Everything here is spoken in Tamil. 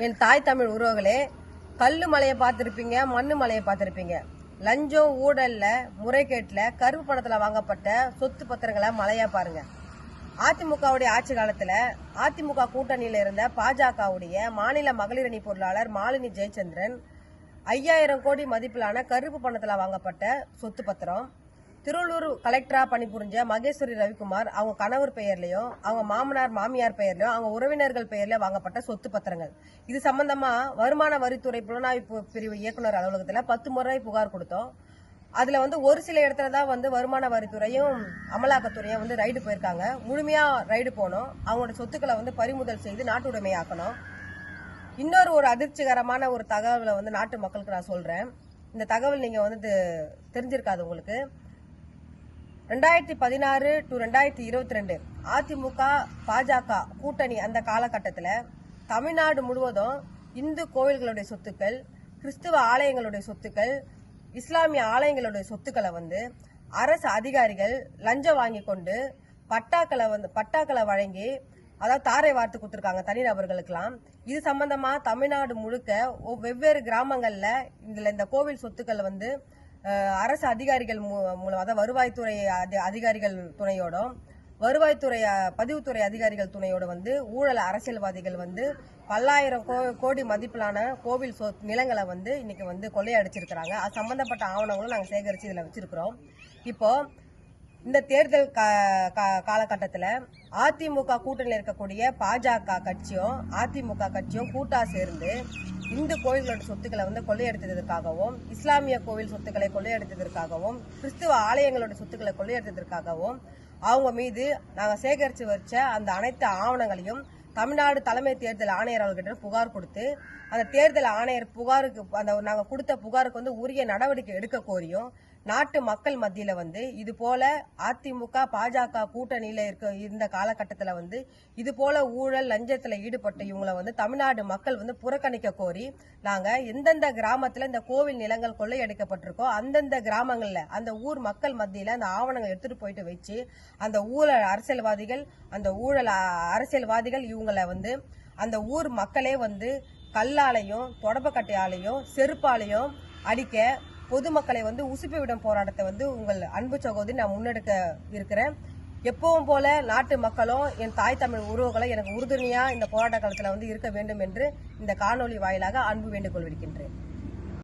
என் தாய் தமிழ் உறவுகளே, கல்லு மலையை பார்த்துருப்பீங்க, மண்ணு மலையை பார்த்துருப்பீங்க. லஞ்சம், ஊழல்ல, முறைகேட்டில், கருப்பு பணத்தில் வாங்கப்பட்ட சொத்து பத்திரங்களை மலையா பாருங்க. அதிமுகவுடைய ஆட்சி காலத்தில் அதிமுக கூட்டணியில் இருந்த பாஜகவுடைய மாநில மகளிர் அணி பொருளாளர் மாலினி ஜெயச்சந்திரன் 5000 கோடி மதிப்பிலான கருப்பு பணத்தில் வாங்கப்பட்ட சொத்து பத்திரம். திருவள்ளூர் கலெக்டரா பணிபுரிஞ்ச மகேஸ்வரி ரவிக்குமார் அவங்க கணவர் பெயர்லயும், அவங்க மாமனார் மாமியார் பெயர்லயும், அவங்க உறவினர்கள் பெயர்ல வாங்கப்பட்ட சொத்து பத்திரங்கள். இது சம்பந்தமா வருமான வரித்துறை புலனாய்வு பிரிவு இயக்குநர் அலுவலகத்துல 10 முறை புகார் கொடுத்தோம். அதுல ஒரு சில இடத்துல தான் வருமான வரித்துறையும் அமலாக்கத்துறையும் ரைடு போயிருக்காங்க. முழுமையா ரைடு போனோம். அவங்களோட சொத்துக்களை பறிமுதல் செய்து நாட்டு உடைமையாக்கணும். இன்னொரு ஒரு அதிர்ச்சிகரமான ஒரு தகவலை நாட்டு மக்களுக்கு நான் சொல்றேன். இந்த தகவல் நீங்க தெரிஞ்சிருக்காது உங்களுக்கு. 2016 to 2022 அதிமுக பாஜக கூட்டணி அந்த காலகட்டத்தில் தமிழ்நாடு முழுவதும் இந்து கோவில்களுடைய சொத்துக்கள், கிறிஸ்துவ ஆலயங்களுடைய சொத்துக்கள், இஸ்லாமிய ஆலயங்களுடைய சொத்துக்களை அரசு அதிகாரிகள் லஞ்சம் வாங்கி கொண்டு பட்டாக்களை வழங்கி, அதாவது தாரை வார்த்து கொடுத்துருக்காங்க தனிநபர்களுக்கெல்லாம். இது சம்பந்தமா தமிழ்நாடு முழுக்க வெவ்வேறு கிராமங்கள்ல இந்த கோவில் சொத்துக்கள் அரசு அதிகாரிகள் மூலம், அதாவது வருவாய்த்துறை அதிகாரிகள் துணையோடும், வருவாய்த்துறை பதிவுத்துறை அதிகாரிகள் துணையோட ஊழல் அரசியல்வாதிகள் பல்லாயிரம் கோடி மதிப்பிலான கோவில் நிலங்களை இன்னைக்கு கொள்ளையடிச்சிருக்கிறாங்க. அது சம்பந்தப்பட்ட ஆவணங்களும் நாங்கள் சேகரித்து இதில் வச்சிருக்கிறோம். இப்போ இந்த தேர்தல் காலகட்டத்தில் அதிமுக கூட்டணியில் இருக்கக்கூடிய பாஜக கட்சியும் அதிமுக கட்சியும் கூட்டா சேர்ந்து இந்து கோயில்களோட சொத்துக்களை கொள்ளையடித்ததற்காகவும், இஸ்லாமிய கோவில் சொத்துக்களை கொள்ளையடித்ததற்காகவும், கிறிஸ்துவ ஆலயங்களோட சொத்துக்களை கொள்ளையடித்ததற்காகவும் அவங்க மீது நாங்கள் சேகரித்து வச்ச அந்த அனைத்து ஆவணங்களையும் தமிழ்நாடு தலைமை தேர்தல் ஆணையர் அவர்கிட்ட புகார் கொடுத்து, அந்த தேர்தல் ஆணையர் புகாருக்கு நாங்கள் கொடுத்த புகாருக்கு உரிய நடவடிக்கை எடுக்க கோரியும், நாட்டு மக்கள் மத்தியில இது போல அதிமுக பாஜக கூட்டணியில இந்த காலகட்டத்தில் இது போல ஊழல் லஞ்சத்துல ஈடுபட்ட இவங்களை தமிழ்நாடு மக்கள் புறக்கணிக்க கோரி நாங்க எந்தெந்த கிராமத்துல இந்த கோவில் நிலங்கள் கொள்ளையடிக்கப்பட்டிருக்கோ அந்தந்த கிராமங்கள்ல அந்த ஊர் மக்கள் மத்தியில அந்த ஆவணங்கள் எடுத்துட்டு போயிட்டு வச்சு அந்த ஊழல் அரசியல்வாதிகள் இவங்களை அந்த ஊர் மக்களே கல்லாலையும் தொடப்பக்கட்டையாலையும் செருப்பாலையும் அடிக்க பொதுமக்களை உசுப்பி விடும் போராட்டத்தை உங்கள் அன்பு சகோதரி நான் முன்னெடுக்க இருக்கிறேன். எப்பவும் போல நாட்டு மக்களும் என் தாய் தமிழ் உறவுகளை எனக்கு உறுதுணையா இந்த போராட்ட காலத்தில் இருக்க வேண்டும் என்று இந்த காணொலி வாயிலாக அன்பு வேண்டுகோள் விடுக்கின்றேன்.